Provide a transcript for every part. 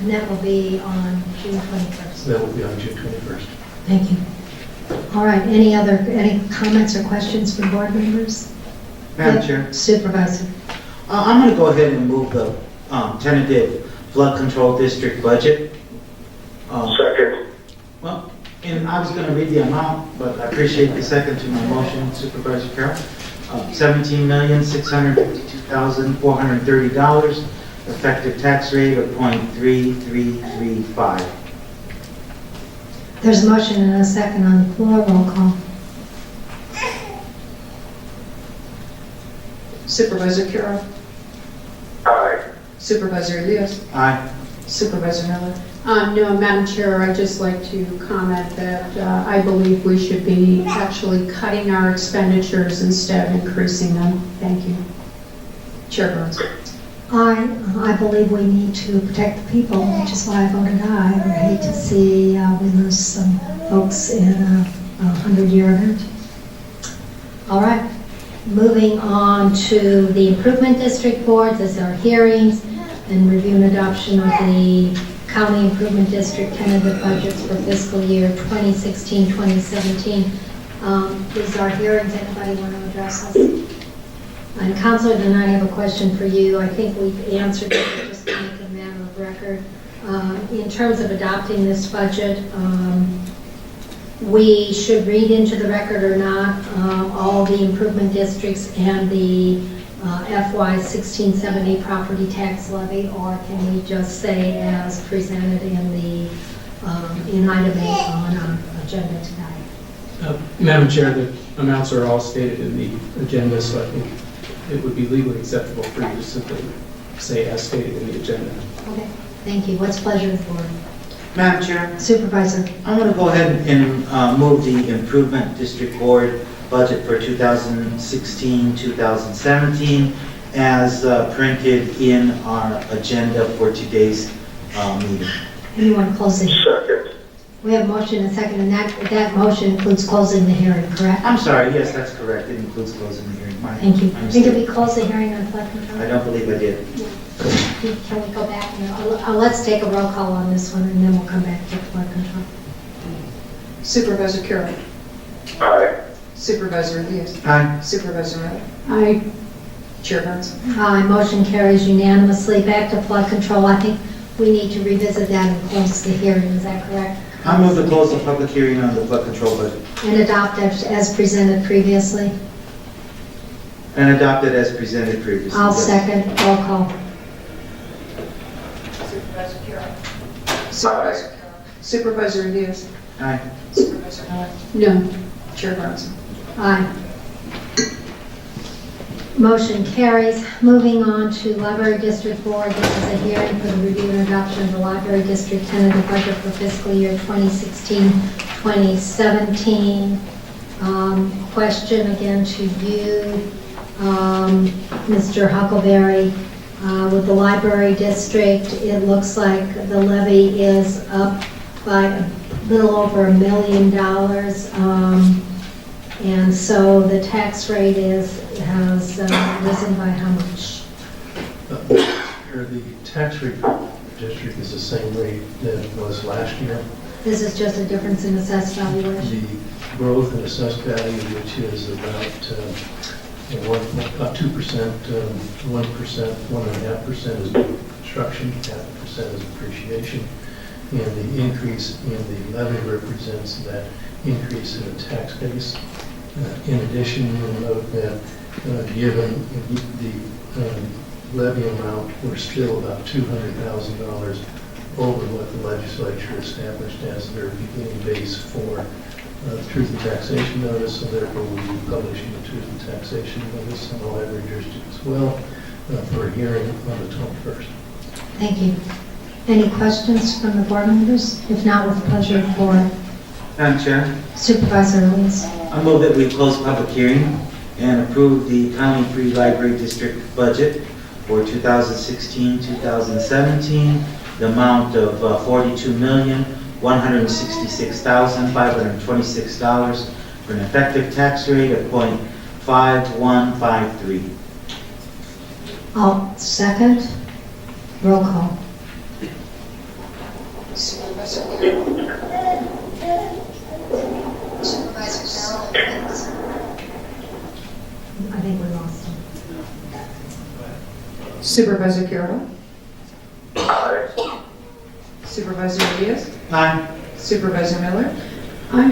And that will be on June 21st. That will be on June 21st. Thank you. All right, any comments or questions from board members? Madam Yep. Chair, Supervisor. I'm going to go ahead and move the tentative flood control district budget. Second. Well, and I was going to read the amount, but I appreciate the second to my motion, Supervisor Carroll. $17,652,430, effective tax rate of 0.3335. There's a motion and a second on the floor. Roll call. Supervisor Carroll. Aye. Supervisor Elias. Aye. Supervisor Miller. No, Madam Chair, I'd just like to comment that I believe we should be actually cutting our expenditures instead of increasing them. Thank you. Chair Burns. I believe we need to protect the people, which is why I voted aye. I would hate to see we lose some folks in a 100-year event. All right, moving on to the Improvement District Board. These are hearings and review and adoption of the County Improvement District tentative budgets for fiscal year 2016-2017. These are hearings. Anybody want to address us? And Counselor, then I have a question for you. I think we've answered it, but just to make a matter of record. In terms of adopting this budget, we should read into the record or not all the improvement districts and the FY 1670 property tax levy, or can we just say as presented in the in item 8 on our agenda tonight? Madam Chair, the amounts are all stated in the agenda, so I think it would be legally acceptable for you to simply say as stated in the agenda. Okay, thank you. What's pleasure of the board? Madam Chair, Supervisor. I'm going to go ahead and move the Improvement District Board budget for 2016-2017 as printed in our agenda for today's meeting. Anyone closing? Second. We have a motion and a second, and that motion includes closing the hearing, correct? I'm sorry, yes, that's correct. It includes closing the hearing. Thank you. My Did mistake. we close the hearing on flood control? I don't believe I did. Can we go back? Let's take a roll call on this one, and then we'll come back to flood control. Supervisor Carroll. Aye. Supervisor Elias. Aye. Supervisor Miller. I Chair Burns. Aye, motion carries unanimously. Back to flood control. I think we need to revisit that and close the hearing. Is that correct? I move to close the public hearing on the flood control budget And adopt as presented previously. and adopt it as presented previously. I'll Yes. second. Roll call. Supervisor Carroll. Supervisor Carroll. Supervisor Elias. Aye. Supervisor Miller. no. Chair Burns. Aye. Motion carries. Moving on to Library District Board. This is a hearing for the review and adoption of the Library District tentative budget for fiscal year 2016-2017. Question again to you, Mr. Huckleberry. With the Library District, it looks like the levy is up by a little over $1 million. And so the tax rate has risen by how much? Here, the tax rate for the district is the same rate that it was last year. This is just a difference in assessed valuation. The growth in assessed value, which is about 2%, 1%, 1.5% is new construction, 0.5% is appreciation. And the increase in the levy represents that increase in the tax base. In addition, you'll note that given the levy amount, we're still about $200,000 over what the legislature established as their beginning base for truth and taxation notice, and therefore we'll be publishing the truth and taxation notice in the library district as well for a hearing on the 21st. Thank you. Any questions from the board members? If not, with pleasure for Madam Chair, Supervisor Elias. I move that we close public hearing and approve the County Free Library District budget for 2016-2017, the amount of $42,166,526 for an effective tax rate of 0.5153. I'll second. Roll call. I think we lost him. Supervisor Carroll. Aye. Supervisor Diaz. Aye. Supervisor Miller. I'm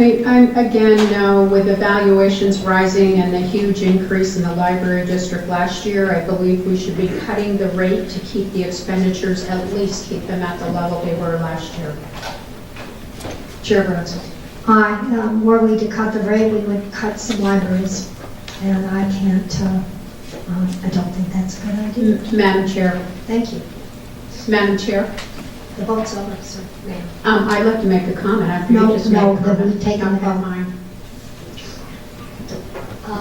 again, no, with evaluations rising and the huge increase in the library district last year, I believe we should be cutting the rate to keep the expenditures, at least keep them at the level they were last year. Chair Brunson. Were we to cut the rate, we would cut some libraries. And I can't, I don't think that's a good idea. Madam Chair, Thank you. Madam Chair, The vote's over, sir. Ma'am. I'd like to make a comment after No, you just no, made a then comment. we've taken the Okay, vote. fine.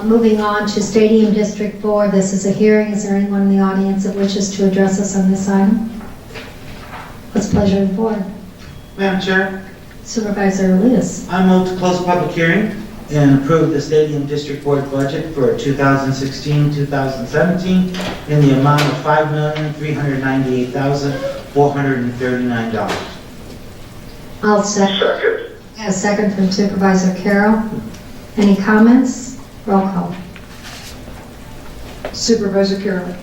Moving on to Stadium District Board, this is a hearing. Is there anyone in the audience that wishes to address us on this item? What's the pleasure of the board? Madam Chair, Supervisor Elias. I move to close public hearing and approve the Stadium District Board budget for 2016-2017 in the amount of $5,398,439. I'll second. Second. A second from Supervisor Carroll. Any comments? Roll call. Supervisor Carroll.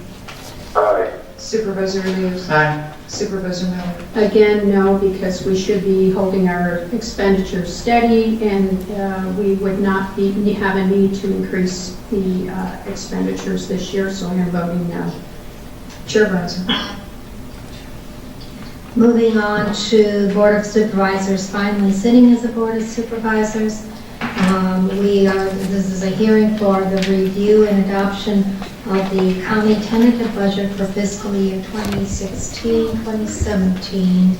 Aye. Supervisor Diaz. Aye. Supervisor Miller. Again, no, because we should be holding our expenditures steady, and we would not have a need to increase the expenditures this year, so I'm voting no. Chair Brunson. Moving on to Board of Supervisors, finally sitting as a Board of Supervisors. This is a hearing for the review and adoption of the county tentative budget for fiscal year 2016-2017.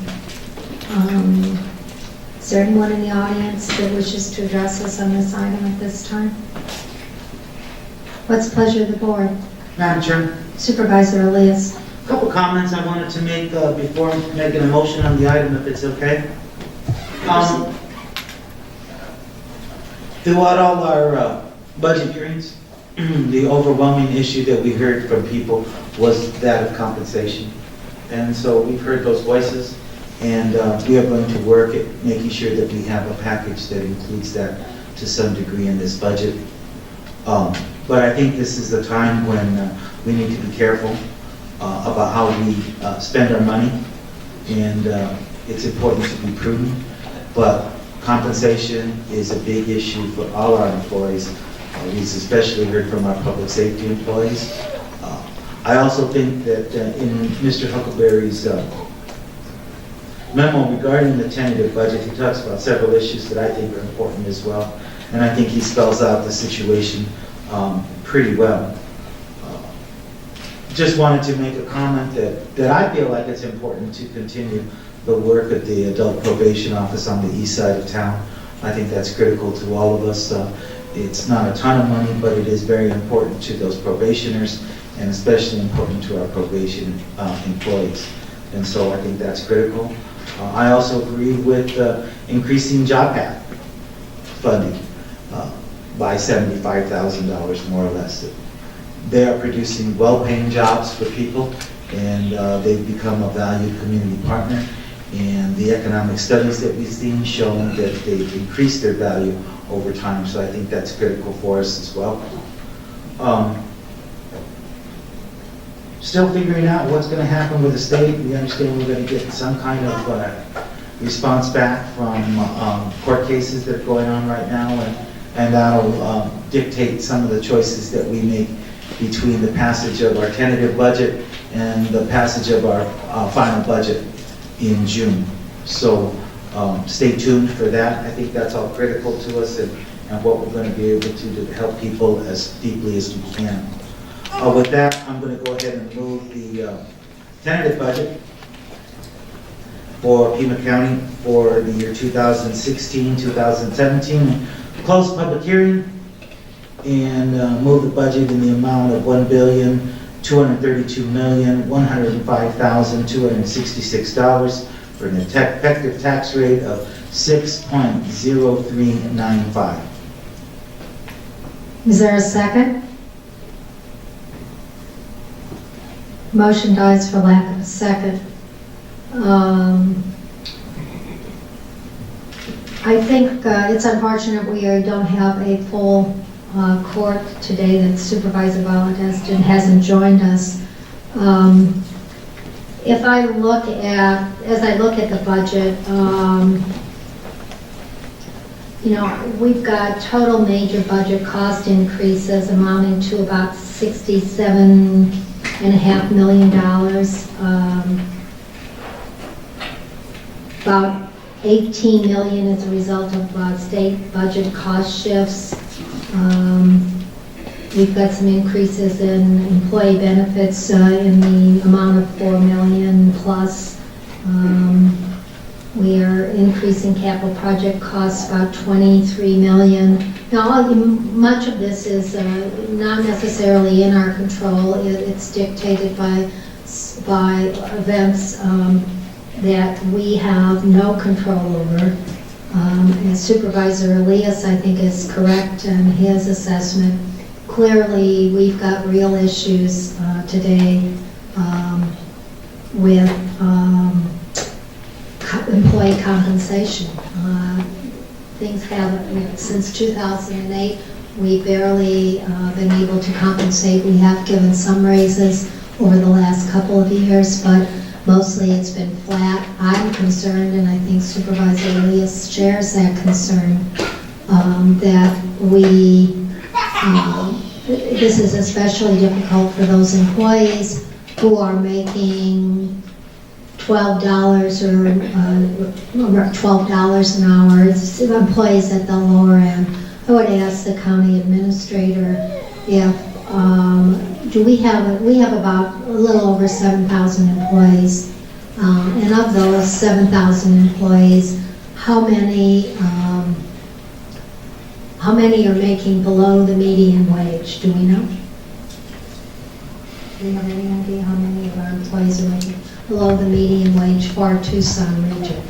Is there anyone in the audience that wishes to address us on this item at this time? What's the pleasure of the board? Madam Chair, Supervisor Elias. a couple comments I wanted to make before making a motion on the item, if it's okay. Throughout all our budget hearings, the overwhelming issue that we heard from people was that of compensation. And so we've heard those voices, and we are going to work at making sure that we have a package that includes that to some degree in this budget. But I think this is the time when we need to be careful about how we spend our money, and it's important to be prudent. But compensation is a big issue for all our employees. We've especially heard from our public safety employees. I also think that in Mr. Huckleberry's memo regarding the tentative budget, he talks about several issues that I think are important as well. And I think he spells out the situation pretty well. Just wanted to make a comment that I feel like it's important to continue the work at the Adult Probation Office on the east side of town. I think that's critical to all of us. It's not a ton of money, but it is very important to those probationers, and especially important to our probation employees. And so I think that's critical. I also agree with increasing job path funding by $75,000 more or less. They are producing well-paying jobs for people, and they've become a valued community partner. And the economic studies that we've seen show that they've increased their value over time, so I think that's critical for us as well. Still figuring out what's going to happen with the state. We understand we're going to get some kind of response back from court cases that are going on right now, and that'll dictate some of the choices that we make between the passage of our tentative budget and the passage of our final budget in June. So stay tuned for that. I think that's all critical to us, and what we're going to be able to help people as deeply as we can. With that, I'm going to go ahead and move the tentative budget for Pima County for the year 2016-2017. Close public hearing and move the budget in the amount of $1,232,105,266 for an effective tax rate of 6.0395. Is there a second? Motion dies for lack of a second. I think it's unfortunate we don't have a full court today, that Supervisor Valdez hasn't joined us. As I look at the budget, we've got total major budget cost increases amounting to about $67.5 million. About $18 million as a result of state budget cost shifts. We've got some increases in employee benefits in the amount of $4 million plus. We are increasing capital project costs about $23 million. Now, much of this is not necessarily in our control. It's dictated by events that we have no control over. And Supervisor Elias, I think, is correct in his assessment. Clearly, we've got real issues today with employee compensation. Things have, since 2008, we've barely been able to compensate. We have given some raises over the last couple of years, but mostly it's been flat. I'm concerned, and I think Supervisor Elias shares that concern, that this is especially difficult for those employees who are making $12 or $12 an hour. It's employees at the lower end. I would ask the county administrator if we have about a little over 7,000 employees, and of those 7,000 employees, how many are making below the median wage? Do we know? Do we have any idea how many of our employees are making below the median wage for our Tucson region?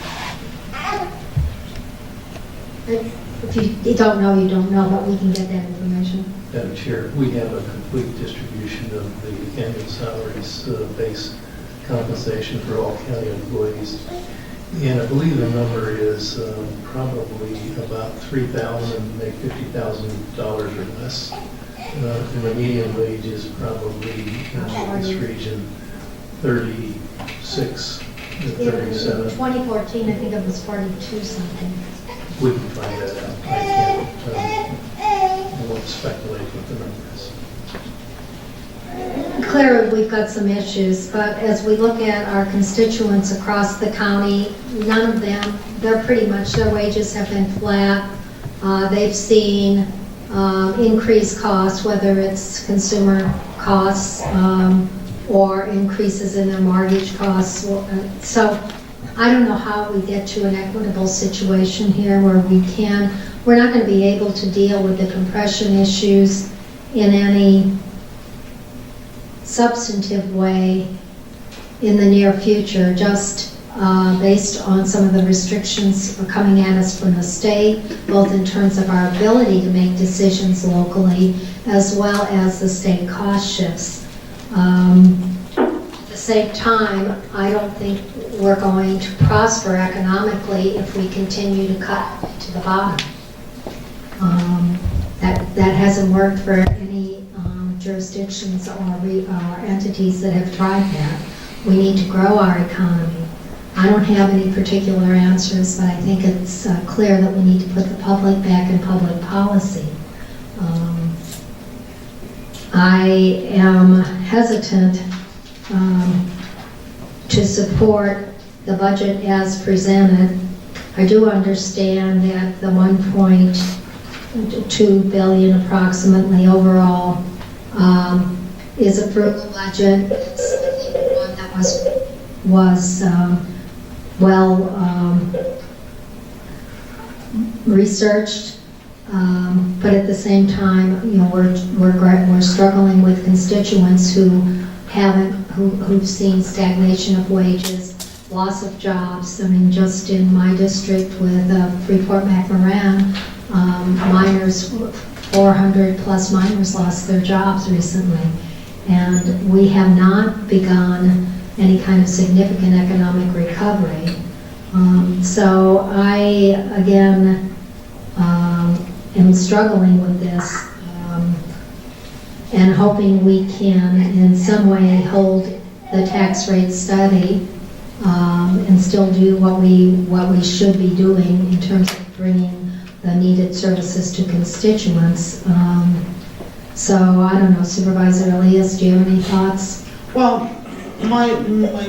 If you don't know, you don't know, but we can get that information. Madam Chair, we have a complete distribution of the annual salaries base compensation for all county employees. And I believe the number is probably about 3,000, make $50,000 or less. And the median wage is probably in this region 36 to 37. In 2014, I think it was 42 something. We can find that out. I won't speculate what the number is. Clearly, we've got some issues, but as we look at our constituents across the county, none of them, their wages have been flat. They've seen increased costs, whether it's consumer costs or increases in their mortgage costs. So I don't know how we get to an equitable situation here where we're not going to be able to deal with the compression issues in any substantive way in the near future, just based on some of the restrictions coming at us from the state, both in terms of our ability to make decisions locally, as well as the state cost shifts. At the same time, I don't think we're going to prosper economically if we continue to cut to the bottom. That hasn't worked for any jurisdictions or entities that have tried that. We need to grow our economy. I don't have any particular answers, but I think it's clear that we need to put the public back in public policy. I am hesitant to support the budget as presented. I do understand that the $1.2 billion approximately overall is a frugal budget. It's one that was well researched, but at the same time, we're struggling with constituents who've seen stagnation of wages, loss of jobs. I mean, just in my district with Freeport-McMoran, miners, 400 plus miners lost their jobs recently, and we have not begun any kind of significant economic recovery. So I, again, am struggling with this and hoping we can in some way hold the tax rate steady and still do what we should be doing in terms of bringing the needed services to constituents. So I don't know, Supervisor Elias, do you have any thoughts? Well, my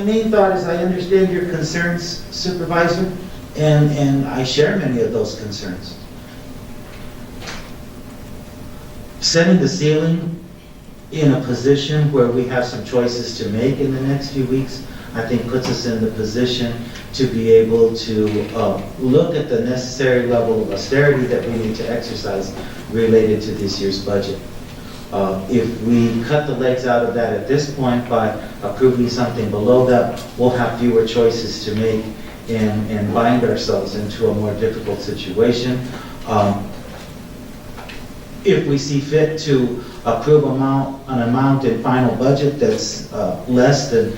main thought is I understand your concerns, Supervisor, and I share many of those concerns. Setting the ceiling in a position where we have some choices to make in the next few weeks, I think puts us in the position to be able to look at the necessary level of austerity that we need to exercise related to this year's budget. If we cut the legs out of that at this point by approving something below that, we'll have fewer choices to make and bind ourselves into a more difficult situation. If we see fit to approve an amount in final budget that's less than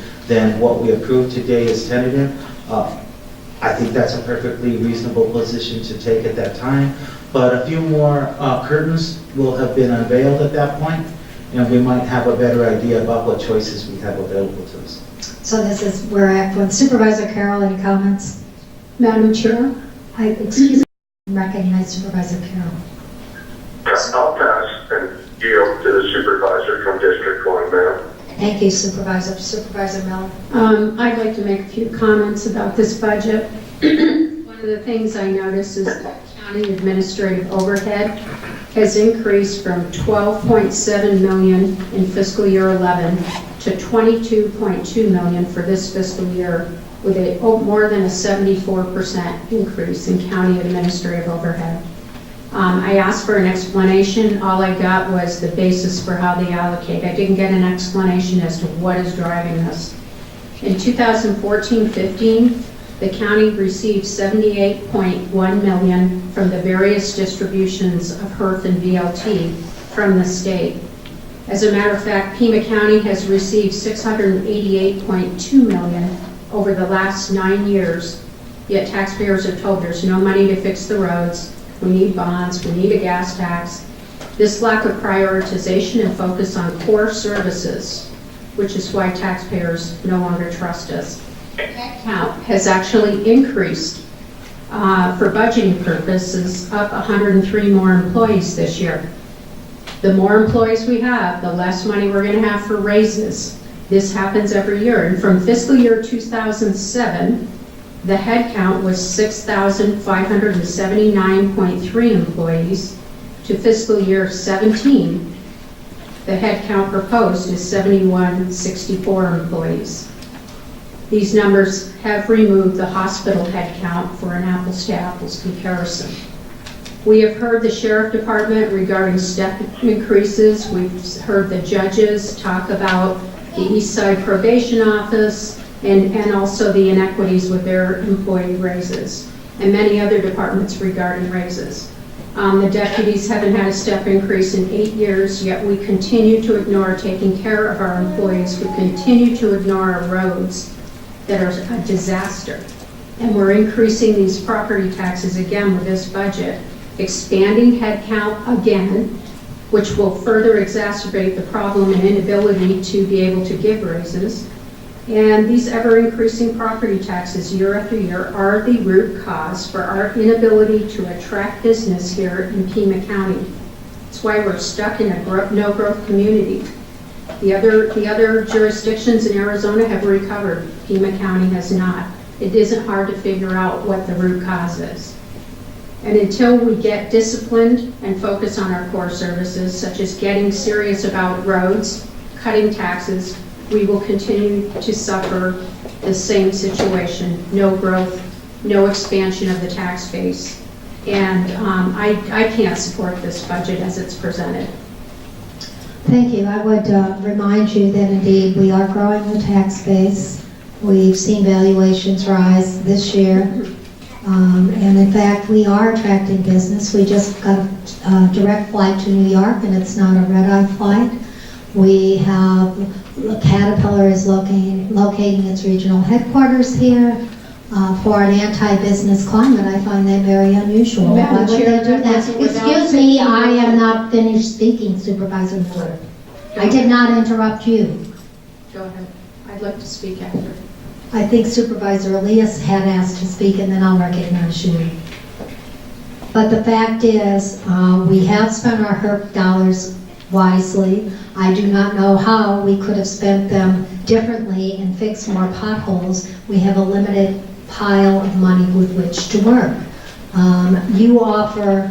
what we approved today as tentative, I think that's a perfectly reasonable position to take at that time. But a few more curtains will have been unveiled at that point, and we might have a better idea about what choices we have available to us. So this is where I, Supervisor Carroll, any comments? Madam Chair? Excuse me, recognize Supervisor Carroll. I'll pass and yield to the supervisor from District 1, ma'am. Thank you, Supervisor. Supervisor Miller. I'd like to make a few comments about this budget. One of the things I noticed is that county administrative overhead has increased from $12.7 million in fiscal year 11 to $22.2 million for this fiscal year, with a more than a 74% increase in county administrative overhead. I asked for an explanation. All I got was the basis for how they allocate. I didn't get an explanation as to what is driving this. In 2014-15, the county received $78.1 million from the various distributions of HERF and VLT from the state. As a matter of fact, Pima County has received $688.2 million over the last 9 years, yet taxpayers are told there's no money to fix the roads. We need bonds, we need a gas tax. This lack of prioritization and focus on core services, which is why taxpayers no longer trust us. Headcount has actually increased for budgeting purposes, up 103 more employees this year. The more employees we have, the less money we're going to have for raises. This happens every year. And from fiscal year 2007, the head count was 6,579.3 employees. To fiscal year 17, the head count proposed is 7,164 employees. These numbers have removed the hospital head count for an apples to apples comparison. We have heard the sheriff department regarding step increases. We've heard the judges talk about the East Side Probation Office, and also the inequities with their employee raises, and many other departments regarding raises. The deputies haven't had a step increase in 8 years, yet we continue to ignore taking care of our employees. We continue to ignore our roads that are a disaster. And we're increasing these property taxes again with this budget, expanding headcount again, which will further exacerbate the problem and inability to be able to give raises. And these ever-increasing property taxes year after year are the root cause for our inability to attract business here in Pima County. That's why we're stuck in a no-growth community. The other jurisdictions in Arizona have recovered. Pima County has not. It isn't hard to figure out what the root cause is. And until we get disciplined and focus on our core services, such as getting serious about roads, cutting taxes, we will continue to suffer the same situation: no growth, no expansion of the tax base. And I can't support this budget as it's presented. Thank you. I would remind you that indeed we are growing the tax base. We've seen valuations rise this year. And in fact, we are attracting business. We just got a direct flight to New York, and it's not a red-eye flight. We have, Caterpillar is locating its regional headquarters here. for an anti-business climate, I find that very unusual. Madam Why would Chair, they do that that? wasn't without Excuse me, saying- I am not finished speaking, Supervisor Miller. I did not interrupt you. Go ahead. I'd like to speak after. I think Supervisor Elias had asked to speak, and then I'll recognize you. But the fact is, we have spent our HERP dollars wisely. I do not know how we could have spent them differently and fixed more potholes. We have a limited pile of money with which to work. You offer,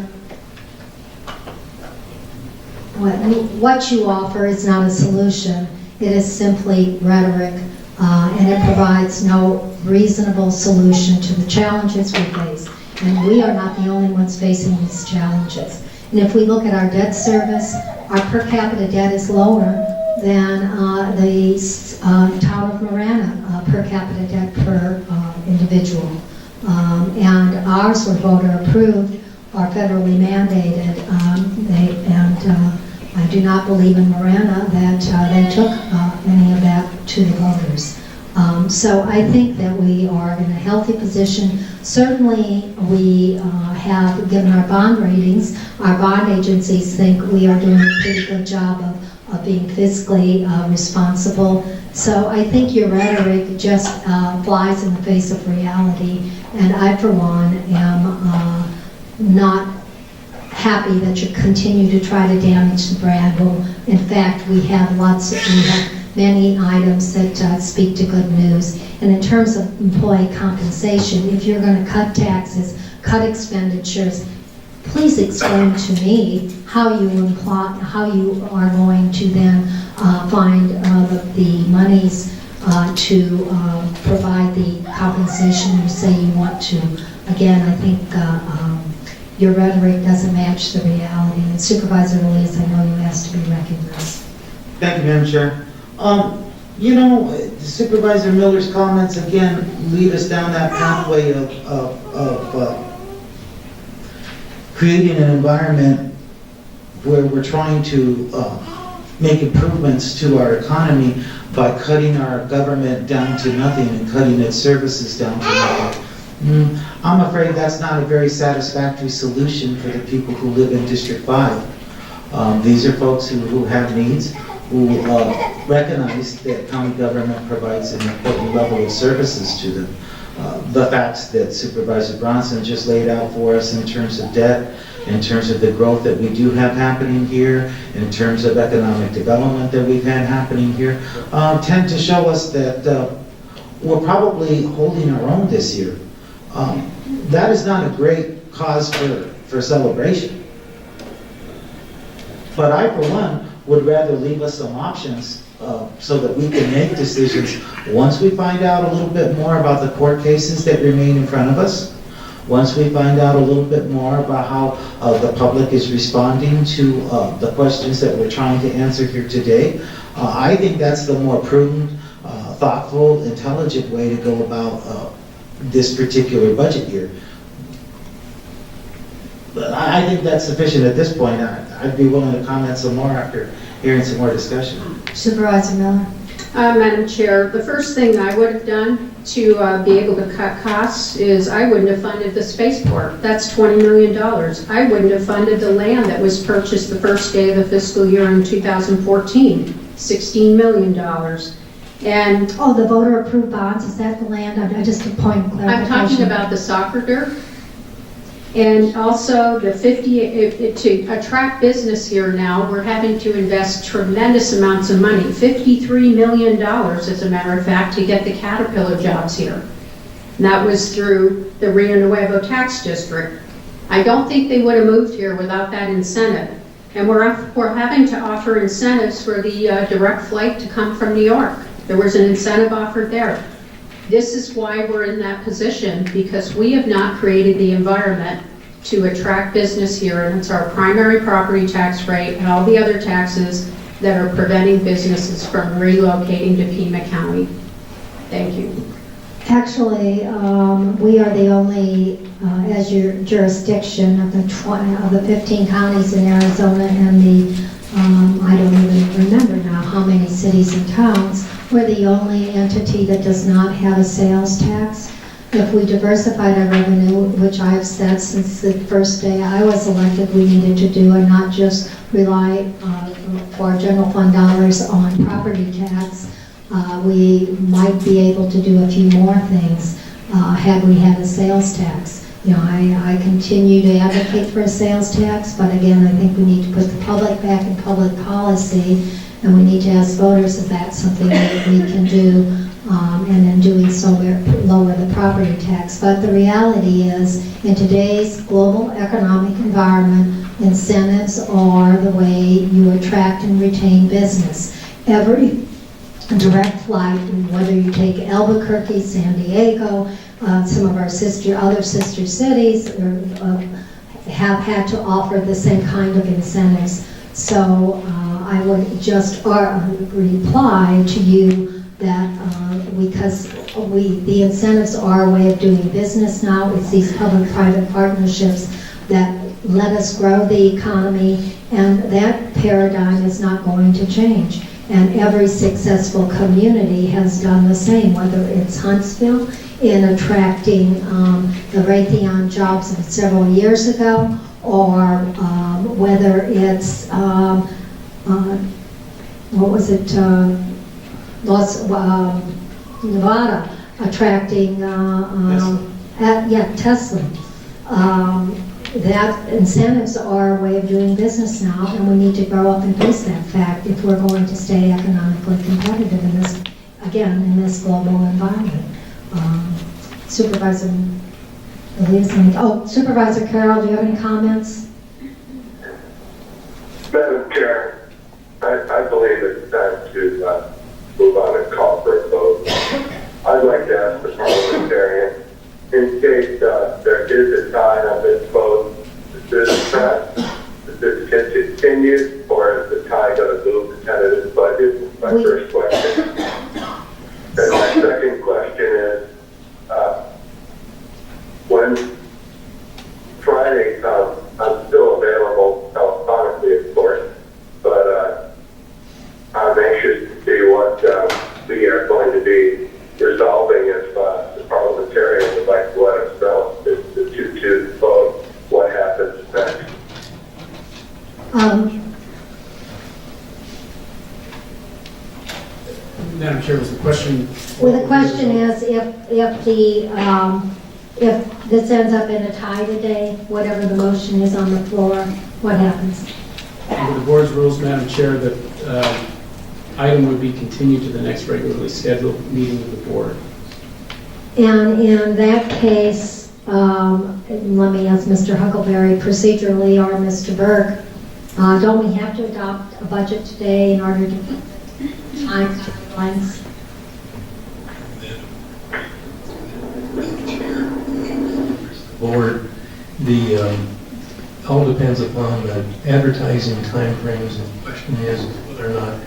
what you offer is not a solution. It is simply rhetoric, and it provides no reasonable solution to the challenges we face. And we are not the only ones facing these challenges. And if we look at our debt service, our per capita debt is lower than the town of Marana per capita debt per individual. And ours were voter approved or federally mandated. I do not believe in Marana that they took any of that to the voters. So I think that we are in a healthy position. Certainly, we have, given our bond ratings, our bond agencies think we are doing a pretty good job of being fiscally responsible. So I think your rhetoric just flies in the face of reality. And I, for one, am not happy that you continue to try to damage the brand. Well, in fact, we have many items that speak to good news. And in terms of employee compensation, if you're going to cut taxes, cut expenditures, please explain to me how you are going to then find the monies to provide the compensation you say you want to. Again, I think your rhetoric doesn't match the reality. And Supervisor Elias, I know you asked to be recognized. Thank you, Madam Chair. Supervisor Miller's comments again lead us down that pathway of creating an environment where we're trying to make improvements to our economy by cutting our government down to nothing and cutting its services down to nothing. I'm afraid that's not a very satisfactory solution for the people who live in District 5. These are folks who have needs, who recognize that county government provides an important level of services to them. The facts that Supervisor Bronson just laid out for us in terms of debt, in terms of the growth that we do have happening here, in terms of economic development that we've had happening here, tend to show us that we're probably holding our own this year. That is not a great cause for celebration. But I, for one, would rather leave us some options so that we can make decisions once we find out a little bit more about the court cases that remain in front of us, once we find out a little bit more about how the public is responding to the questions that we're trying to answer here today. I think that's the more prudent, thoughtful, intelligent way to go about this particular budget year. But I think that's sufficient at this point. I'd be willing to comment some more after hearing some more discussion. Supervisor Miller. Madam Chair, the first thing I would have done to be able to cut costs is I wouldn't have funded the spaceport. That's $20 million. I wouldn't have funded the land that was purchased the first day of the fiscal year in 2014, $16 million. And the voter approved bonds, is that the land? I just a point of clarification. I'm talking about the soccer dirt. And also the to attract business here now, we're having to invest tremendous amounts of money, $53 million, as a matter of fact, to get the Caterpillar jobs here. And that was through the Rio Nuevo tax district. I don't think they would have moved here without that incentive. And we're having to offer incentives for the direct flight to come from New York. There was an incentive offered there. This is why we're in that position, because we have not created the environment to attract business here, and it's our primary property tax rate and all the other taxes that are preventing businesses from relocating to Pima County. Thank you. Actually, we are the only, as your jurisdiction of the 15 counties in Arizona and the, I don't even remember now how many cities and towns, we're the only entity that does not have a sales tax. if we diversified our revenue, which I have said since the first day I was elected we needed to do, and not just rely for general fund dollars on property tax, we might be able to do a few more things had we had a sales tax. You know, I continue to advocate for a sales tax, but again, I think we need to put the public back in public policy, and we need to ask voters if that's something that we can do, and in doing so, we lower the property tax. But the reality is, in today's global economic environment, incentives are the way you attract and retain business. Every direct flight, whether you take Albuquerque, San Diego, some of our other sister cities have had to offer the same kind of incentives. So I would just reply to you that because the incentives are a way of doing business now. It's these public-private partnerships that let us grow the economy, and that paradigm is not going to change. And every successful community has done the same, whether it's Huntsville in attracting the Raytheon jobs of several years ago, or whether it's, Nevada attracting, Tesla. That incentives are a way of doing business now, and we need to grow up and face that fact if we're going to stay economically competitive in this, again, in this global environment. Supervisor Supervisor Carroll, do you have any comments? Madam Chair, I believe it's time to move on and call for a vote. I'd like to ask the parliamentarian, in case there is a tie on this vote, is this passed? Is this continued, or is the tie going to move the tentative budget? My first question. And my second question is, when Friday comes, I'm still available telephonically, of course, but I'm anxious to see what we are going to be resolving if the parliamentarian would like to let us know the 2-2 vote, what happens next. Madam Chair, was the question? Well, the question is if this ends up in a tie today, whatever the motion is on the floor, what happens? Under the board's rules, Madam Chair, that item would be continued to the next regularly scheduled meeting of the board. And in that case, let me ask Mr. Huckleberry procedurally, or Mr. Burke, don't we have to adopt a budget today in order to timelines? Board, all depends upon the advertising timeframes. The question is whether or not,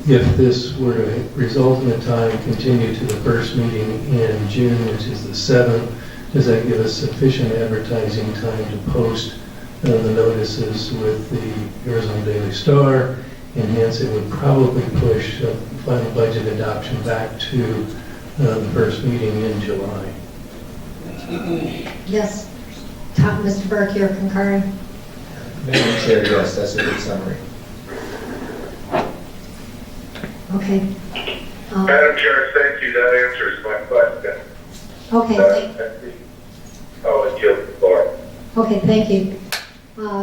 if this were to result in a tie, continue to the first meeting in June, which is the 7th, does that give us sufficient advertising time to post the notices with the Arizona Daily Star? And hence it would probably push the final budget adoption back to the first meeting in July. Yes. Mr. Burke, you're concurring? Madam Chair, yes, that's a good summary. Okay. Madam Chair, thank you. That answers my question. Okay. I'll yield the floor. Okay, thank you.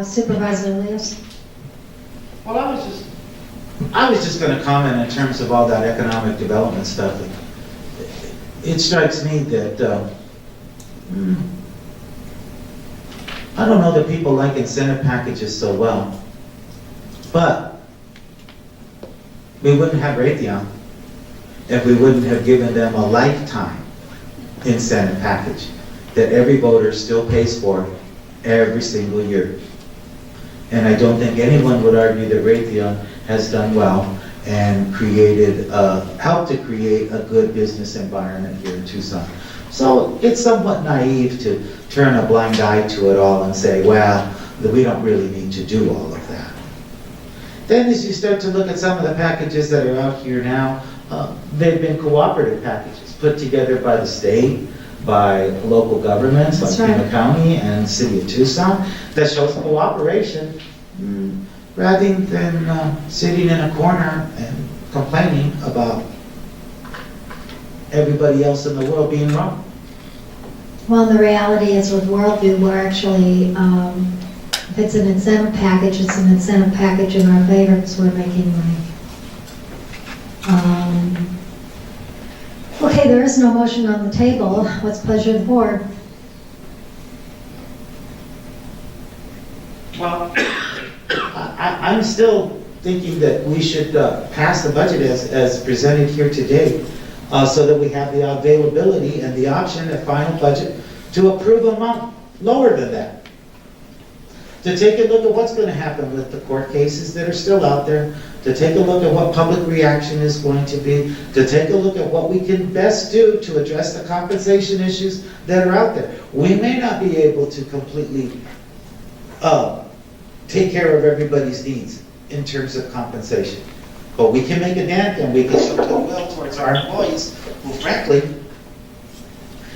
Supervisor Lewis? Well, I was just going to comment in terms of all that economic development stuff. It strikes me that I don't know that people like incentive packages so well, but we wouldn't have Raytheon if we wouldn't have given them a lifetime incentive package that every voter still pays for every single year. And I don't think anyone would argue that Raytheon has done well and helped to create a good business environment here in Tucson. So it's somewhat naive to turn a blind eye to it all and say, well, we don't really need to do all of that. Then as you start to look at some of the packages that are out here now, they've been cooperative packages put together by the state, by local governments like That's right. Pima County and City of Tucson that shows cooperation rather than sitting in a corner and complaining about everybody else in the world being wrong. Well, the reality is with Worldview, we're actually, if it's an incentive package, it's an incentive package in our favor because we're making money. Okay, there is no motion on the table. What's the pleasure of the board? Well, I'm still thinking that we should pass the budget as presented here today, so that we have the availability and the option at final budget to approve an amount lower than that. To take a look at what's going to happen with the court cases that are still out there, to take a look at what public reaction is going to be, to take a look at what we can best do to address the compensation issues that are out there. We may not be able to completely take care of everybody's needs in terms of compensation, but we can make a dent and we can show goodwill towards our employees who frankly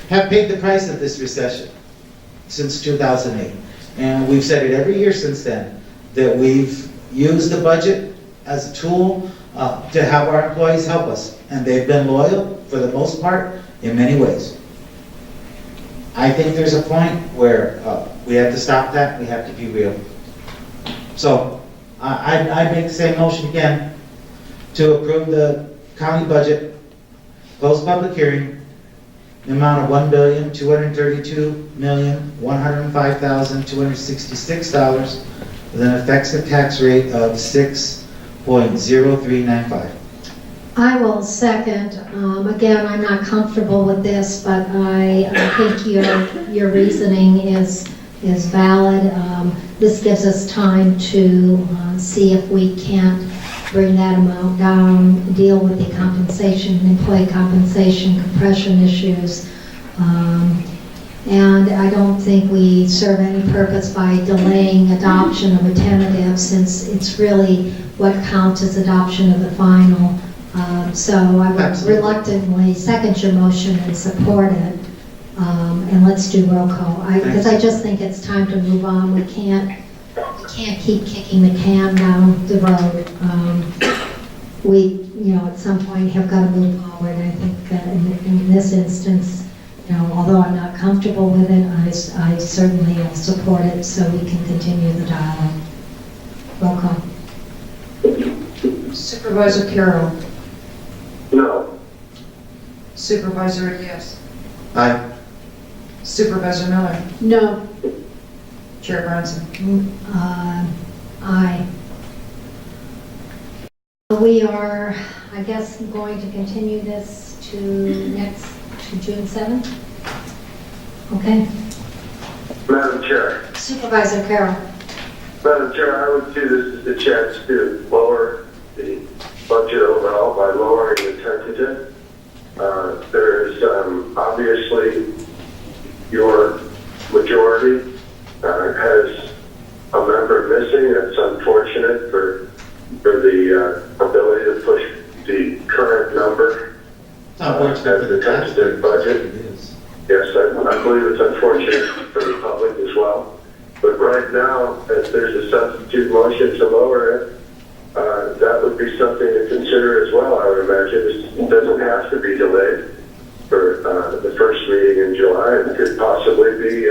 have paid the price of this recession since 2008. And we've said it every year since then, that we've used the budget as a tool to have our employees help us. And they've been loyal, for the most part, in many ways. I think there's a point where we have to stop that, we have to be real. So, I make the same motion again, to approve the county budget, close public hearing, the amount of $1,232,105,266 with an effective tax rate of 6.0395. I will second. Again, I'm not comfortable with this, but I think your reasoning is valid. This gives us time to see if we can't bring that amount down, deal with the compensation, employee compensation, compression issues. And I don't think we serve any purpose by delaying adoption of a tentative, since it's really what counts as adoption of the final. So I would Absolutely. reluctantly second your motion and support it. And let's do roll call. Because I just think it's time to move on. We can't keep kicking the can down the road. We, at some point have got to move forward. I think in this instance, although I'm not comfortable with it, I certainly will support it so we can continue the dialogue. Roll call. Supervisor Carroll. No. Supervisor Diaz. Aye. Supervisor Miller. No. Chair Bronson. Aye. We are, I guess, going to continue this to June 7th? Okay. Madam Chair. Supervisor Carroll. Madam Chair, I would see this as a chance to lower the budget overall by lowering the tentative. There's obviously your majority has a member missing. It's unfortunate for the ability to push the current number as the tentative budget. It is. Yes, I believe it's unfortunate for the public as well. But right now, as there's a substitute motion to lower it, that would be something to consider as well, I would imagine. It doesn't have to be delayed for the first meeting in July. It could possibly be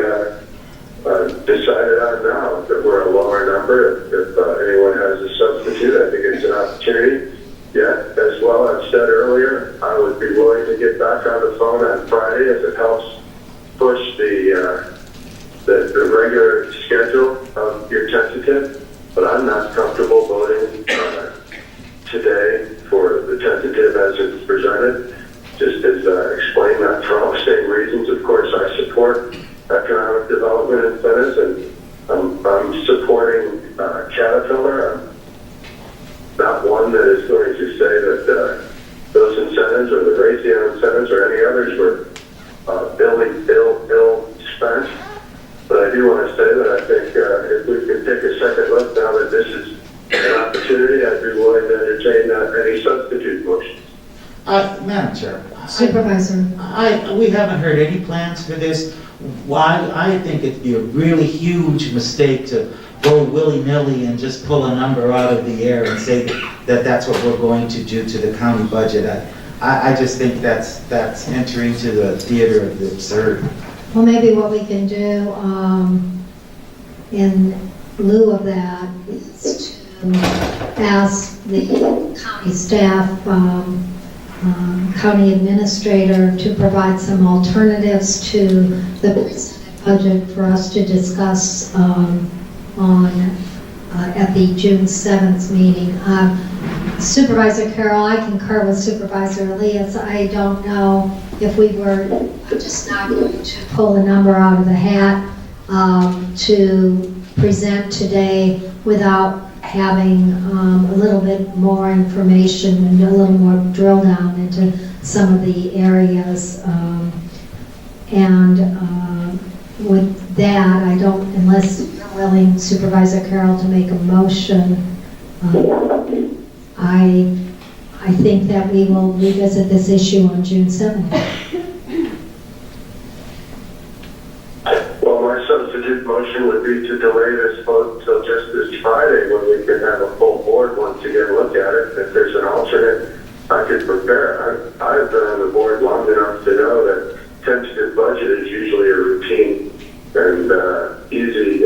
decided on now that we're a lower number. If anyone has a substitute, I think it's an opportunity. Yet, as well, I've said earlier, I would be willing to get back on the phone on Friday if it helps push the regular schedule of your tentative. But I'm not comfortable voting today for the tentative as it's presented. Just as explained that for all the same reasons. Of course, I support economic development incentives, and I'm supporting Caterpillar. I'm not one that is going to say that those incentives or the Raytheon incentives or any others were ill spent. But I do want to say that I think if we could take a second look now that this is an opportunity, I'd be willing to entertain any substitute motions. Madam Chair. Supervisor. We haven't heard any plans for this. Why, I think it'd be a really huge mistake to go willy-nilly and just pull a number out of the air and say that that's what we're going to do to the county budget. I just think that's entering to the theater of the absurd. Well, maybe what we can do in lieu of that is to ask the county staff, county administrator to provide some alternatives to the presented budget for us to discuss at the June 7th meeting. Supervisor Carroll, I concur with Supervisor Elias. I don't know if we were just not going to pull a number out of the hat to present today without having a little bit more information and a little more drill down into some of the areas. With that, I don't, unless you're willing, Supervisor Carroll, to make a motion, I think that we will revisit this issue on June 7th. Well, my substitute motion would be to delay this vote till just this Friday when we can have a full board once again look at it. If there's an alternate, I could prepare. I've been on the board long enough to know that tentative budget is usually a routine and easy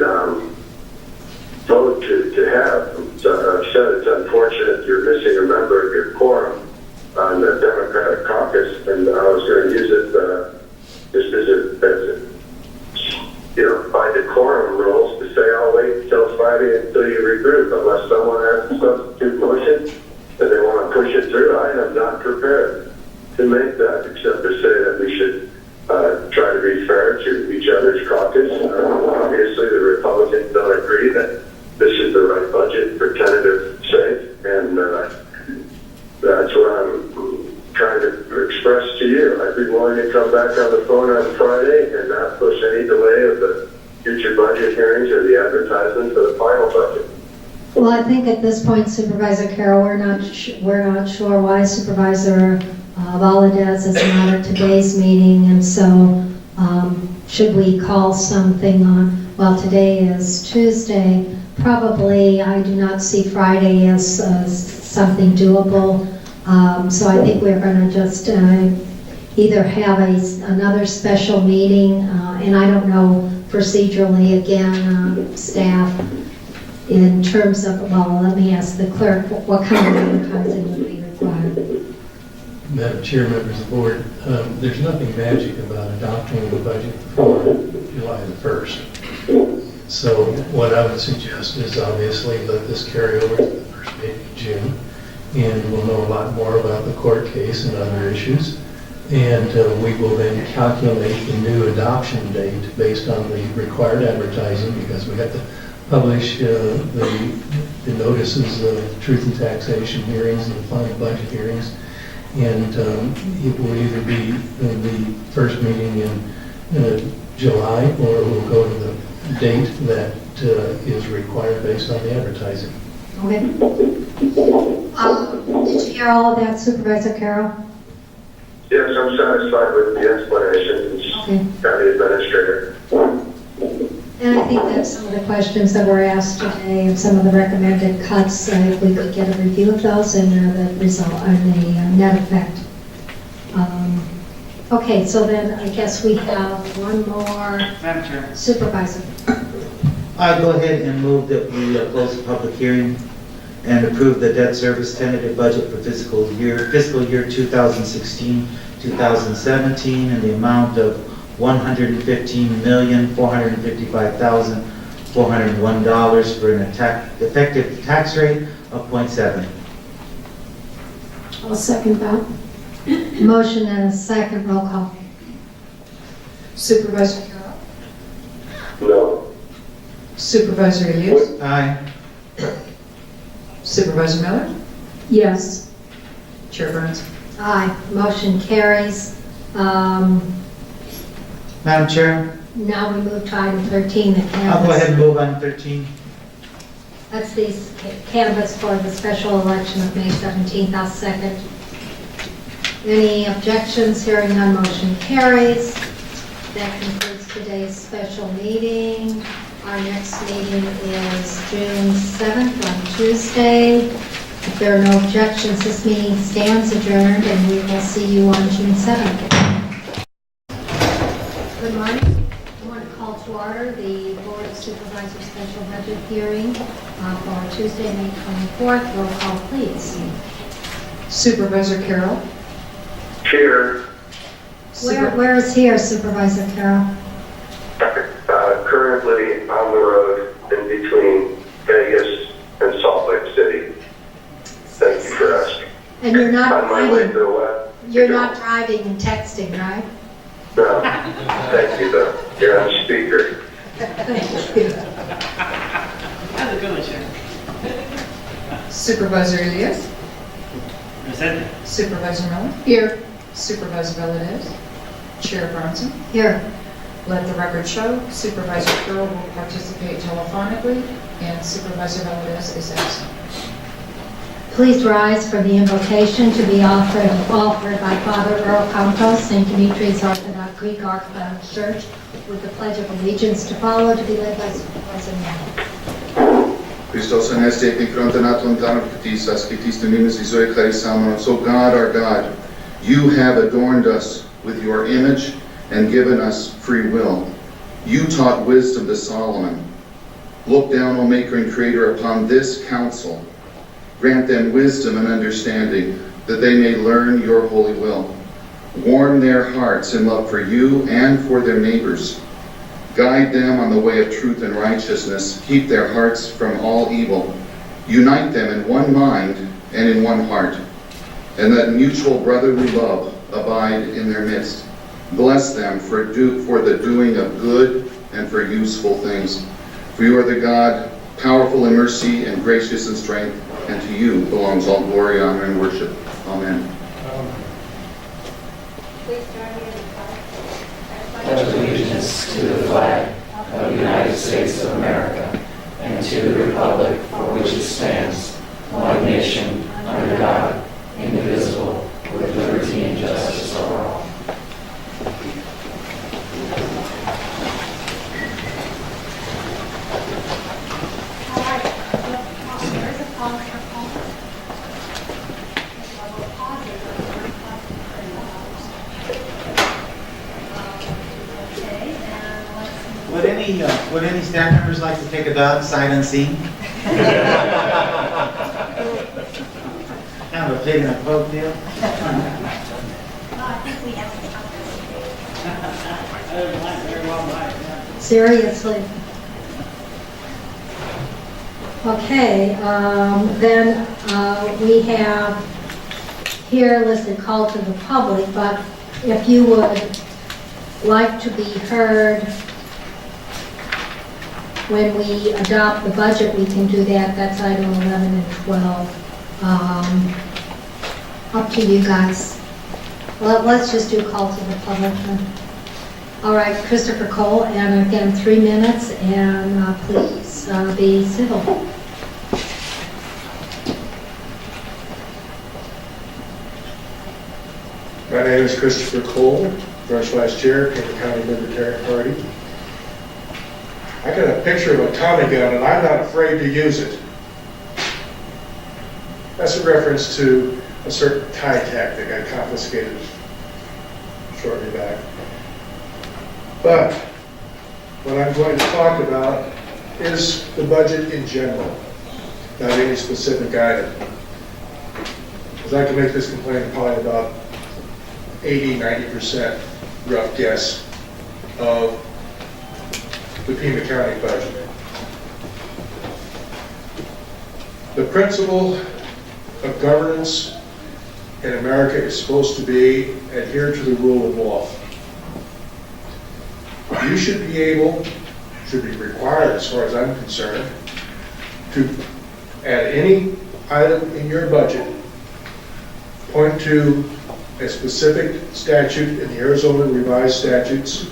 vote to have. So I've said it's unfortunate you're missing a member of your quorum on the Democratic caucus, and I was going to use it just as by decorum rules to say I'll wait until Friday until you regroup. Unless someone has a substitute motion and they want to push it through, I am not prepared to make that, except to say that we should try to be fair to each other's caucus. Obviously, the Republicans don't agree that this is the right budget for tentative sake, and that's what I'm trying to express to you. I'd be willing to come back on the phone on Friday and not push any delay of the future budget hearings or the advertisement for the final budget. Well, I think at this point, Supervisor Carroll, we're not sure why Supervisor Valadez is not at today's meeting, and so should we call something on, well, today is Tuesday, probably I do not see Friday as something doable, so I think we're going to just either have another special meeting, and I don't know procedurally, again, staff, in terms of, well, let me ask the clerk, what kind of advertising would be required? Madam Chair, members of the board, there's nothing magic about adopting the budget before July the 1st. So what I would suggest is obviously let this carry over to the first meeting in June, and we'll know a lot more about the court case and other issues. And we will then calculate the new adoption date based on the required advertising, because we have to publish the notices of truth and taxation hearings and the final budget hearings. And it will either be the first meeting in July, or we'll go to the date that is required based on the advertising. Okay. Did you hear all of that, Supervisor Carroll? Yes, I'm satisfied with the explanations, Okay. County Administrator. And I think that some of the questions that were asked today and some of the recommended cuts, if we could get a review of those and the result and the net effect. Okay, so then I guess we have one more. Madam Chair. Supervisor. I go ahead and move that we close the public hearing and approve the debt service tentative budget for fiscal year 2016-2017 in the amount of $115,455,401 for an effective tax rate of 0.7. I'll second that. Motion and a second, roll call. Supervisor Carroll. No. Supervisor Elias. Aye. Supervisor Miller. Yes. Chair Burns. Aye, motion carries. Madam Chair, Now we move to item 13, the I'll go canvas. ahead and move on 13. That's the canvas for the special election of May 17th. I'll second. Any objections? Hearing none, motion carries. That concludes today's special meeting. Our next meeting is June 7th on Tuesday. If there are no objections, this meeting stands adjourned, and we will see you on June 7th. Good morning. I want to call to order the Board of Supervisors special budget hearing for Tuesday, May 24th. Roll call, please. Supervisor Carroll. Here, Where is here, Supervisor Carroll? currently on the road in between Vegas and Salt Lake City. Thank you for asking. And you're not On my way to driving, the west. you're not driving and texting, right? No, thank you though. You're on speaker. Thank you. How's it going, Sharon? Supervisor Elias. Present. Supervisor Miller. Here. Supervisor Valdez. Chair Bronson. Here. Let the record show Supervisor Carroll will participate telephonically and Supervisor Valdez is absent. Please rise for the invocation to be offered by Father Earl Campos, St. Dimitri's Orthodox Greek Orthodox Church, with the Pledge of Allegiance to follow, to be led by Supervisor Miller. Christos aneste epichrontenaton tanum ktisas, ktis numimus Isoe charisamon. So God, our God, you have adorned us with your image and given us free will. You taught wisdom to Solomon. Look down, O Maker and Creator, upon this council. Grant them wisdom and understanding, that they may learn your holy will. Warm their hearts in love for you and for their neighbors. Guide them on the way of truth and righteousness. Keep their hearts from all evil. Unite them in one mind and in one heart. And let mutual brotherly love abide in their midst. Bless them for the doing of good and for useful things. For you are the God, powerful in mercy and gracious in strength, and to you belongs all glory, honor, and worship. Amen. Please join me in the Pledge allegiance to the flag of the United States of America and to the republic for which it stands, one nation, under God, indivisible, with liberty and justice for all. Would any staff members like to take a dog sight unseen? Kind of a pig in a poke deal. Seriously. Okay, then we have here listed call to the public, but if you would like to be heard when we adopt the budget, we can do that. That's item 11 and 12. Up to you guys. Well, let's just do call to the public then. All right, Christopher Cole, and again, 3 minutes, and please be civil. My name is Christopher Cole, First Vice Chair, Pima County Libertarian Party. I got a picture of a Tommy gun, and I'm not afraid to use it. That's a reference to a certain tie tactic I confiscated shortly back. But what I'm going to talk about is the budget in general, not any specific item. Because I can make this complaint probably about 80–90% rough guess of the Pima County budget. The principle of governance in America is supposed to be adhere to the rule of law. You should be able, should be required as far as I'm concerned, to add any item in your budget, point to a specific statute in the Arizona revised statutes,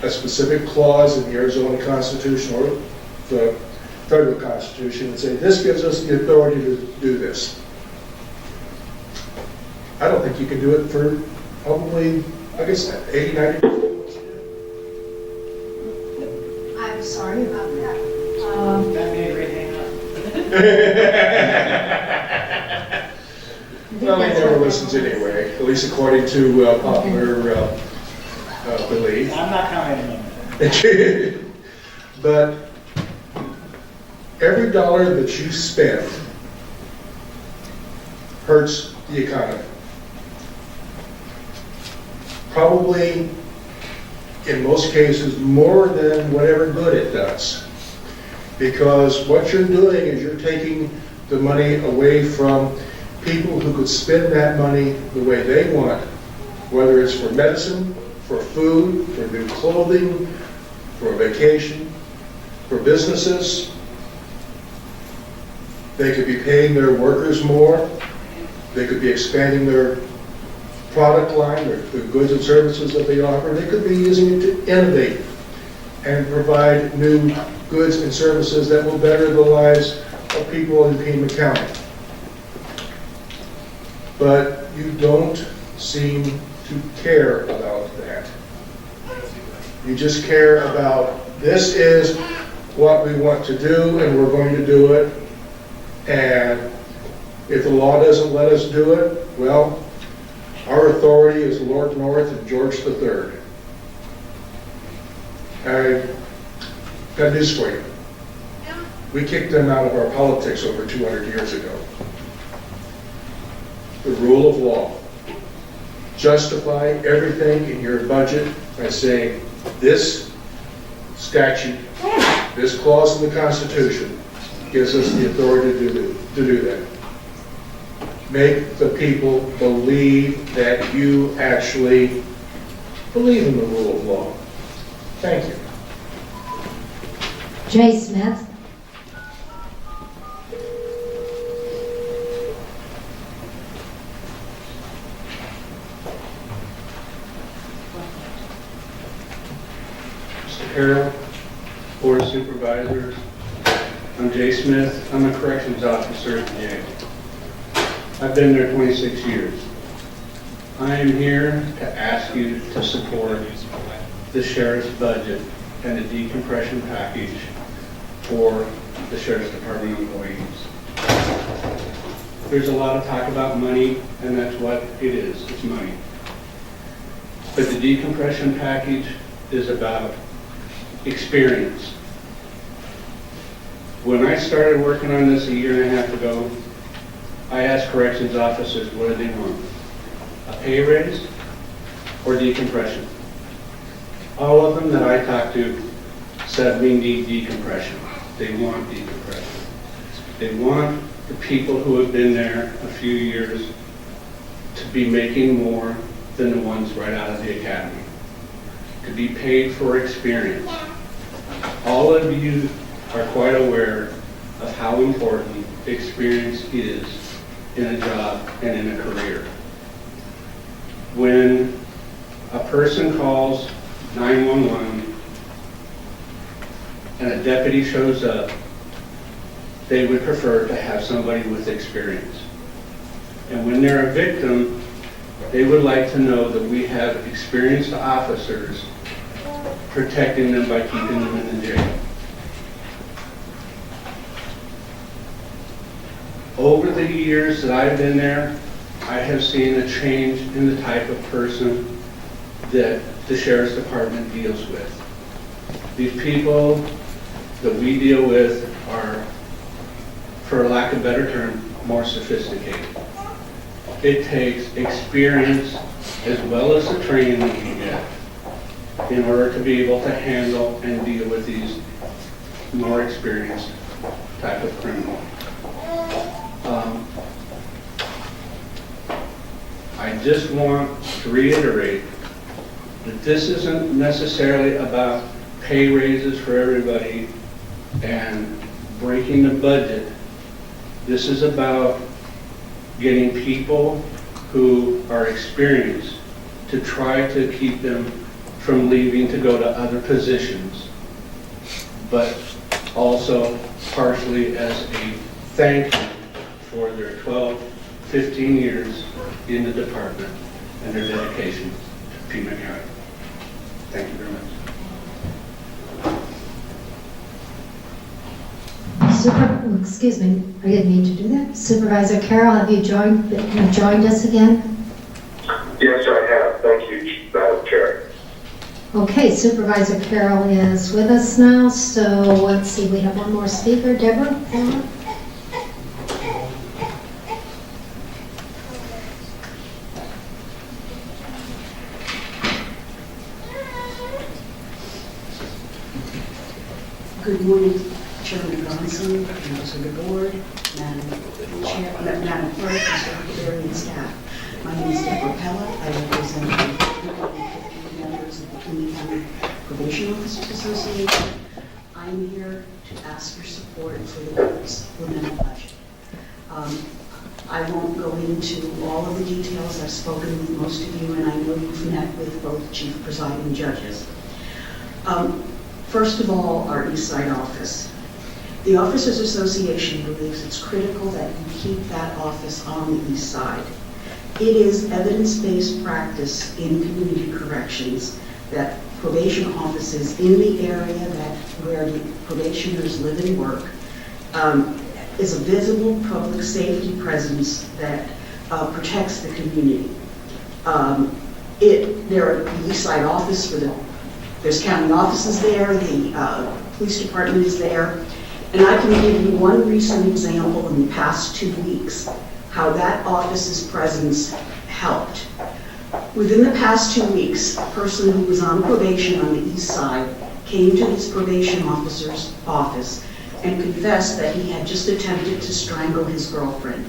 a specific clause in the Arizona Constitution or the federal Constitution, and say, this gives us the authority to do this. I don't think you can do it for probably, I guess, 80, 90%. I'm sorry about that. That'd be a great hangout. Well, he never listens anyway, at least according to popular belief. I'm not commenting on that. But every dollar that you spend hurts the economy. Probably, in most cases, more than whatever good it does. Because what you're doing is you're taking the money away from people who could spend that money the way they want, whether it's for medicine, for food, for new clothing, for a vacation, for businesses. They could be paying their workers more. They could be expanding their product line, the goods and services that they offer. They could be using it to innovate and provide new goods and services that will better the lives of people in Pima County. But you don't seem to care about that. You just care about, this is what we want to do and we're going to do it. And if the law doesn't let us do it, well, our authority is Lord North and George III. I got news for you. We kicked them out of our politics over 200 years ago. The rule of law. Justify everything in your budget by saying this statute, this clause in the Constitution gives us the authority to do that. Make the people believe that you actually believe in the rule of law. Thank you. Jay Smith. Mr. Carroll, Board of Supervisors, I'm Jay Smith. I'm a corrections officer at the jail. I've been there 26 years. I am here to ask you to support the sheriff's budget and the decompression package for the sheriff's department employees. There's a lot of talk about money, and that's what it is, it's money. But the decompression package is about experience. When I started working on this a year and a half ago, I asked corrections officers what do they want? A pay raise or decompression? All of them that I talked to said we need decompression. They want decompression. They want the people who have been there a few years to be making more than the ones right out of the academy, to be paid for experience. All of you are quite aware of how important experience is in a job and in a career. When a person calls 911 and a deputy shows up, they would prefer to have somebody with experience. And when they're a victim, they would like to know that we have experienced officers protecting them by keeping them in the jail. Over the years that I've been there, I have seen a change in the type of person that the Sheriff's Department deals with. These people that we deal with are, for lack of a better term, more sophisticated. It takes experience as well as the training that you get in order to be able to handle and deal with these more experienced type of criminal. I just want to reiterate that this isn't necessarily about pay raises for everybody and breaking the budget. This is about getting people who are experienced to try to keep them from leaving to go to other positions, but also partially as a thank you for their 12, 15 years in the department and their dedication to Pima County. Thank you very much. Excuse me, I didn't mean to do that. Supervisor Carroll, have you joined us again? Yes, I have. Thank you, Madam Chair. Okay, Supervisor Carroll is with us now, so let's see, we have one more speaker. Deborah? Good morning, Chairman Bronson, members of the board, Madam Clerk, Mr. Huckleberry, and staff. My name is Deborah Pella. I represent the 250 members of the Pima County Probation Officers Association. I'm here to ask your support for the supplemental budget. I won't go into all of the details. I've spoken with most of you, and I know you've met with both chief presiding judges. First of all, our East Side office. The Officers Association believes it's critical that you keep that office on the East Side. It is evidence-based practice in community corrections that probation offices in the area where the probationers live and work is a visible public safety presence that protects the community. There are the East Side office there's county offices there, the police department is there, and I can give you one recent example in the past 2 weeks how that office's presence helped. Within the past 2 weeks, a person who was on probation on the East Side came to his probation officer's office and confessed that he had just attempted to strangle his girlfriend.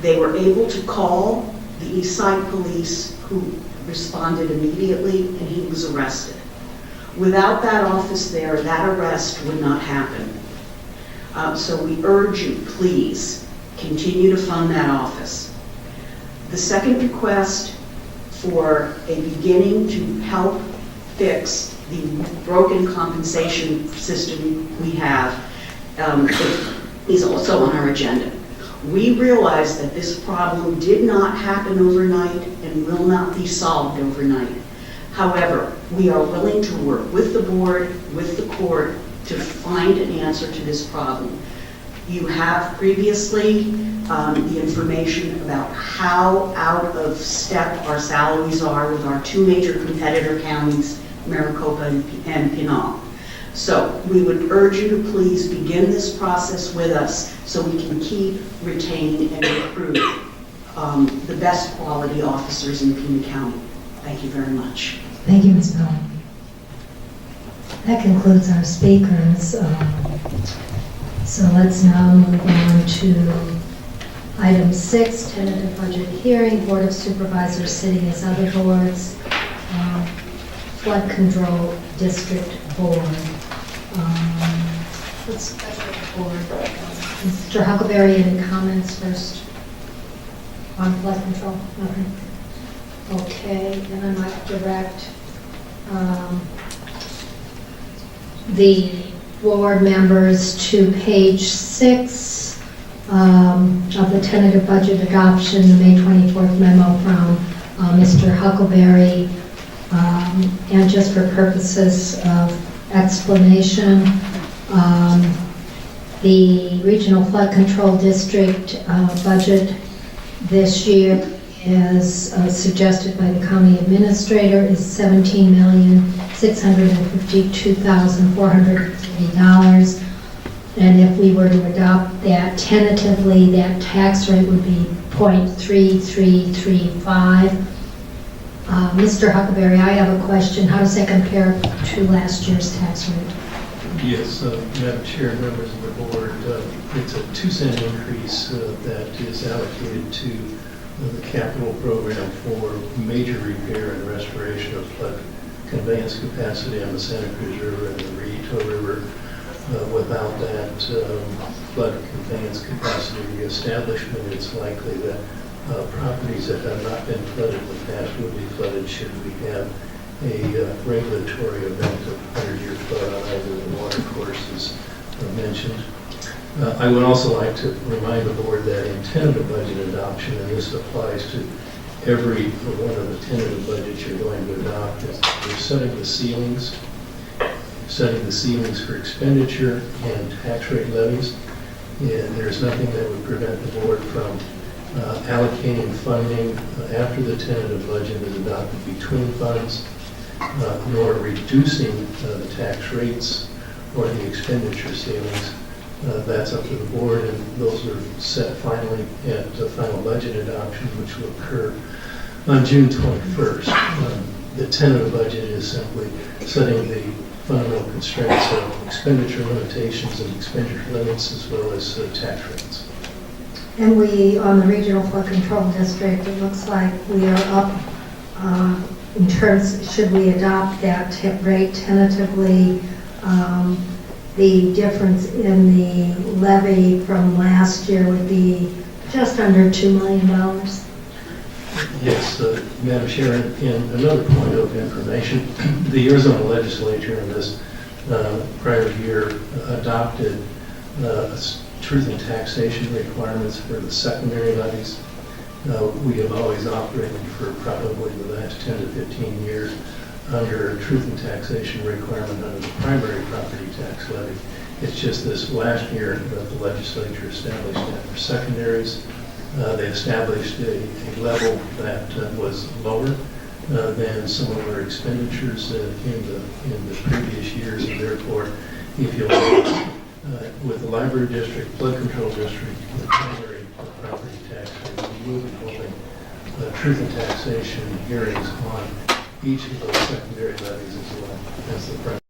They were able to call the East Side police, who responded immediately, and he was arrested. Without that office there, that arrest would not happen. So we urge you, please, continue to fund that office. The second request for a beginning to help fix the broken compensation system we have is also on our agenda. We realize that this problem did not happen overnight and will not be solved overnight. However, we are willing to work with the board, with the court, to find an answer to this problem. You have previously the information about how out of step our salaries are with our two major competitor counties, Maricopa and Pinal. So we would urge you to please begin this process with us so we can keep, retain, and recruit the best quality officers in Pima County. Thank you very much. Thank you, Ms. Miller. That concludes our speakers. So let's now move on to item 6, tentative budget hearing, Board of Supervisors sitting as other boards, Flood Control District Board. Let's go to the board. Mr. Huckleberry, any comments first on flood control? Nothing. Okay, then I might direct the board members to page 6 of the tentative budget adoption, the May 24th memo from Mr. Huckleberry. And just for purposes of explanation, the Regional Flood Control District budget this year as suggested by the county administrator is $17,652,430. And if we were to adopt that tentatively, that tax rate would be 0.3335. Mr. Huckleberry, I have a question. How does that compare to last year's tax rate? Yes, Madam Chair, members of the board, it's a 2-cent increase that is allocated to the capital program for major repair and restoration of flood conveyance capacity on the Santa Cruz River and the Rito River. Without that flood conveyance capacity reestablishment, it's likely that properties that have not been flooded in the past will be flooded should we have a regulatory event of 100-year flood on either of the water courses mentioned. I would also like to remind the board that in tentative budget adoption, and this applies to every one of the tentative budgets you're going to adopt, is you're setting the ceilings for expenditure and tax rate levies. And there's nothing that would prevent the board from allocating funding after the tentative budget is adopted between funds, nor reducing the tax rates or the expenditure ceilings. That's up to the board, and those are set finally at the final budget adoption, which will occur on June 21st. The tentative budget is simply setting the fundamental constraints of expenditure limitations and expenditure limits, as well as tax rates. And we, on the Regional Flood Control District, it looks like we are up in terms, should we adopt that rate tentatively, the difference in the levy from last year would be just under $2 million. Yes, Madam Chair, and another point of information, the Arizona legislature in this prior year adopted truth in taxation requirements for the secondary levies. We have always operated for probably the last 10 to 15 years under a truth in taxation requirement under the primary property tax levy. It's just this last year that the legislature established that for secondaries. They established a level that was lower than some of our expenditures in the previous years, and therefore, if you look with the library district, flood control district, the primary property tax, we will be holding truth in taxation hearings on each of those secondary levies as well as the primary.